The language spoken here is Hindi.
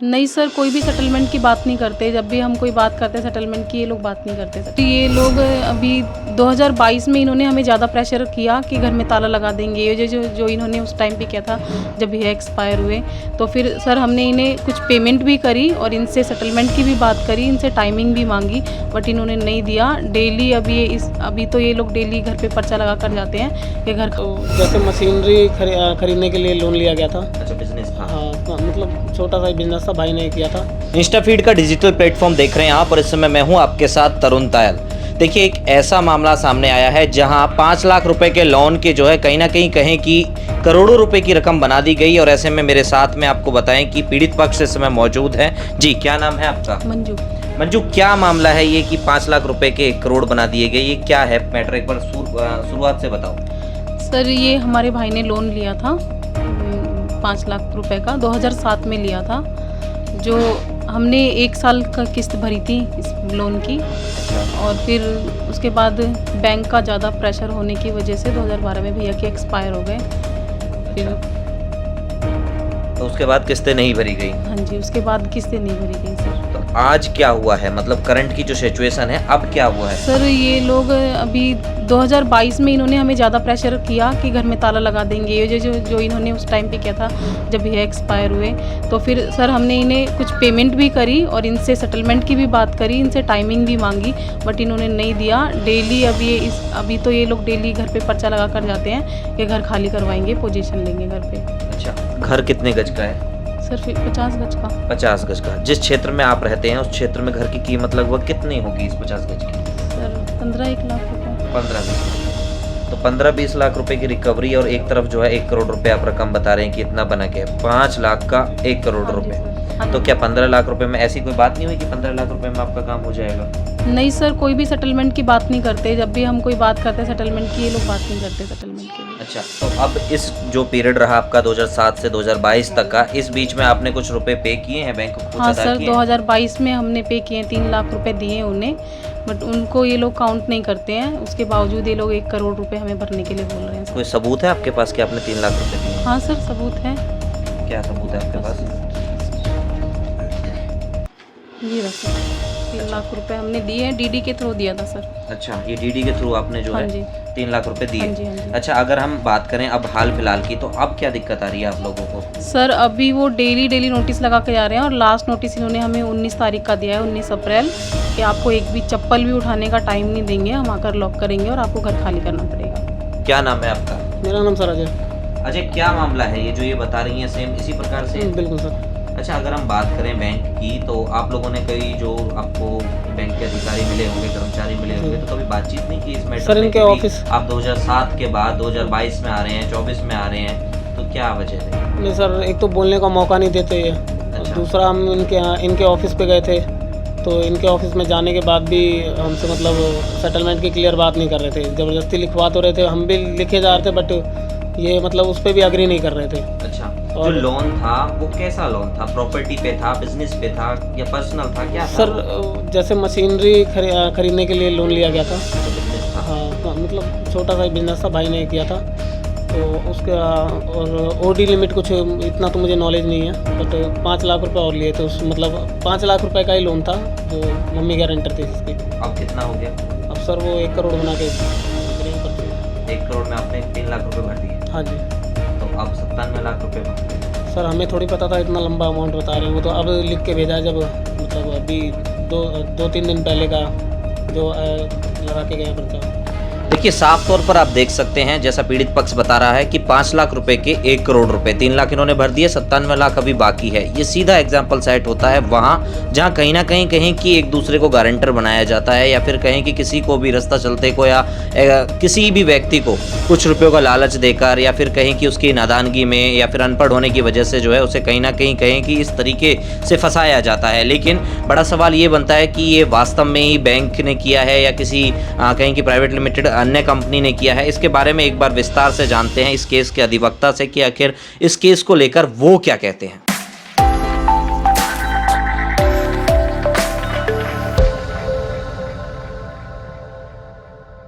नहीं सर, कोई भी सेटलमेंट की बात नहीं करते। जब भी हम कोई बात करते हैं सेटलमेंट की, ये लोग बात नहीं करते सर। तो ये लोग अभी 2022 में इन्होंने हमें ज़्यादा प्रेशर किया कि घर में ताला लगा देंगे। ये जो इन्होंने उस टाइम पे किया था जब ये एक्सपायर हुए, तो फिर सर हमने इन्हें कुछ पेमेंट भी करी और इनसे सेटलमेंट की भी बात करी, इनसे टाइमिंग भी मांगी, बट इन्होंने नहीं दिया। डेली अभी तो ये लोग डेली घर पे पर्चा लगा कर जाते हैं कि घर तो जैसे मशीनरी खरीदने के लिए लोन लिया गया था। अच्छा, बिजनेस। हाँ, मतलब छोटा सा बिजनेस था, भाई ने किया था। इंस्टाफीड का डिजिटल प्लेटफॉर्म देख रहे हैं आप, और इस समय मैं हूं आपके साथ तरुण तायल। देखिए, एक ऐसा मामला सामने आया है जहां 5 लाख रुपए के लोन के जो है कहीं ना कहीं कहें कि करोड़ों रुपए की रकम बना दी गई, और ऐसे में मेरे साथ में आपको बताएं कि पीड़ित पक्ष इस समय मौजूद है। जी, क्या नाम है आपका? मंजू, क्या मामला है ये कि 5 लाख रुपए के 1 करोड़ बना दिए गए? ये क्या है मैटर, एक बार शुरुआत से बताओ। सर, ये हमारे भाई ने लोन लिया था 5 लाख रुपए का, 2007 में लिया था। जो हमने 1 साल का किस्त भरी थी इस लोन की, और फिर उसके बाद बैंक का ज़्यादा प्रेशर होने की वजह से 2012 में भैया के एक्सपायर हो गए। फिर तो उसके बाद किस्तें नहीं भरी गई? हाँ जी, उसके बाद किस्तें नहीं भरी गई सर। तो आज क्या हुआ है, मतलब करंट की जो सिचुएशन है अब क्या हुआ है? सर, ये लोग अभी 2022 में इन्होंने हमें ज़्यादा प्रेशर किया कि घर में ताला लगा देंगे। ये जो इन्होंने उस टाइम पे किया था जब ये एक्सपायर हुए, तो फिर सर हमने इन्हें कुछ पेमेंट भी करी और इनसे सेटलमेंट की भी बात करी, इनसे टाइमिंग भी मांगी, बट इन्होंने नहीं दिया। डेली अभी तो ये लोग डेली घर पे पर्चा लगा कर जाते हैं कि घर खाली करवाएंगे, पोजीशन लेंगे घर पे। अच्छा, घर कितने गज का है? सर 50 गज का। 50 गज का। जिस क्षेत्र में आप रहते हैं उस क्षेत्र में घर की कीमत लगभग कितनी होगी इस 50 गज की? सर 15-1 लाख रुपये। 15-20। तो 15-20 लाख रुपए की रिकवरी, और एक तरफ जो है 1 करोड़ रुपए आप रकम बता रहे हैं कि इतना बना के 5 लाख का 1 करोड़ रुपए। तो क्या 15 लाख रुपए में ऐसी कोई बात नहीं हुई कि 15 लाख रुपए में आपका काम हो जाएगा? नहीं सर, कोई भी सेटलमेंट की बात नहीं करते। जब भी हम कोई बात करते हैं सेटलमेंट की, ये लोग बात नहीं करते सेटलमेंट की। अच्छा, तो अब इस जो पीरियड रहा आपका 2007 से 2022 तक का, इस बीच में आपने कुछ रुपए पे किए हैं बैंक को? हाँ सर, 2022 में हमने पे किए, 3 लाख रुपए दिए उन्हें, बट उनको ये लोग काउंट नहीं करते हैं। उसके बावजूद ये लोग 1 करोड़ रुपए हमें भरने के लिए बोल रहे हैं। कोई सबूत है आपके पास कि आपने 3 लाख रुपए दिए? हाँ सर, सबूत है। क्या सबूत है आपके पास? ये रखो, 3 लाख रुपए हमने दिए हैं, डीडी के थ्रू दिया था सर। अच्छा, ये डीडी के थ्रू आपने जो हाँ है जी 3 लाख रुपए दिए? हाँ जी, हाँ जी। अच्छा, अगर हम बात करें अब हाल फिलहाल की, तो अब क्या दिक्कत आ रही है आप लोगों को? सर, अभी वो डेली नोटिस लगा के जा रहे हैं, और लास्ट नोटिस इन्होंने हमें 19 तारीख का दिया है, 19 अप्रैल, कि आपको एक भी चप्पल भी उठाने का टाइम नहीं देंगे, हम आकर लॉक करेंगे और आपको घर खाली करना पड़ेगा। क्या नाम है आपका? मेरा नाम सर अजय। अजय, क्या मामला है ये जो ये बता रही हैं, सेम इसी प्रकार से? बिल्कुल सर। अच्छा, अगर हम बात करें बैंक की, तो आप लोगों ने कई जो आपको बैंक के अधिकारी मिले होंगे, कर्मचारी मिले होंगे, तो कभी बातचीत नहीं की इस मैटर सर, में? इनके ऑफिस आप 2007 के बाद 2022 में आ रहे हैं, 24 में आ रहे हैं, तो क्या वजह है? नहीं सर, एक तो बोलने का मौका नहीं देते ये। अच्छा। दूसरा, हम इनके ऑफिस पे गए थे, तो इनके ऑफिस में जाने के बाद भी हमसे मतलब सेटलमेंट की क्लियर बात नहीं कर रहे थे। ज़बरदस्ती लिखवा तो रहे थे, हम भी लिखे जा रहे थे, बट ये मतलब उस पर भी अग्री नहीं कर रहे थे। अच्छा, जो लोन था वो कैसा लोन था? प्रॉपर्टी पे था, बिजनेस पे था, या पर्सनल था, क्या था? सर, जैसे मशीनरी खरीदने के लिए लोन लिया गया था। बिजनेस था। हाँ, मतलब छोटा सा बिजनेस था, भाई ने किया था। तो उसका और ओडी लिमिट कुछ इतना तो मुझे नॉलेज नहीं है, बट 5 लाख रुपए और लिए थे उस, मतलब 5 लाख रुपए का ही लोन था, जो मम्मी गारंटर थी इसकी। अब कितना हो गया? अब सर वो 1 करोड़ बना के 1 करोड़ में आपने 3 लाख रुपए भर दिए? हाँ जी। तो अब 97 लाख रुपए बन। सर, हमें थोड़ी पता था इतना लंबा अमाउंट बता रहे हैं, वो तो अब लिख के भेजा है, जब मतलब अभी 2-3 दिन पहले का जो लगा के गए पर्चा। देखिए, साफ तौर पर आप देख सकते हैं, जैसा पीड़ित पक्ष बता रहा है कि 5 लाख रुपए के 1 करोड़ रुपए, 3 लाख इन्होंने भर दिए, 97 लाख अभी बाकी है। ये सीधा एग्जाम्पल सेट होता है वहाँ जहाँ कहीं ना कहीं कहीं कि एक दूसरे को गारंटर बनाया जाता है, या फिर कहीं कि किसी को भी रास्ता चलते को या किसी भी व्यक्ति को कुछ रुपयों का लालच देकर, या फिर कहीं कि उसकी नादानगी में या फिर अनपढ़ होने की वजह से जो है उसे कहीं ना कहीं कहीं कि इस तरीके से फंसाया जाता है। लेकिन बड़ा सवाल ये बनता है कि ये वास्तव में ही बैंक ने किया है या किसी कहीं की प्राइवेट लिमिटेड अन्य कंपनी ने किया है? इसके बारे में एक बार विस्तार से जानते हैं इस केस के अधिवक्ता से कि आखिर इस केस को लेकर वो क्या कहते हैं।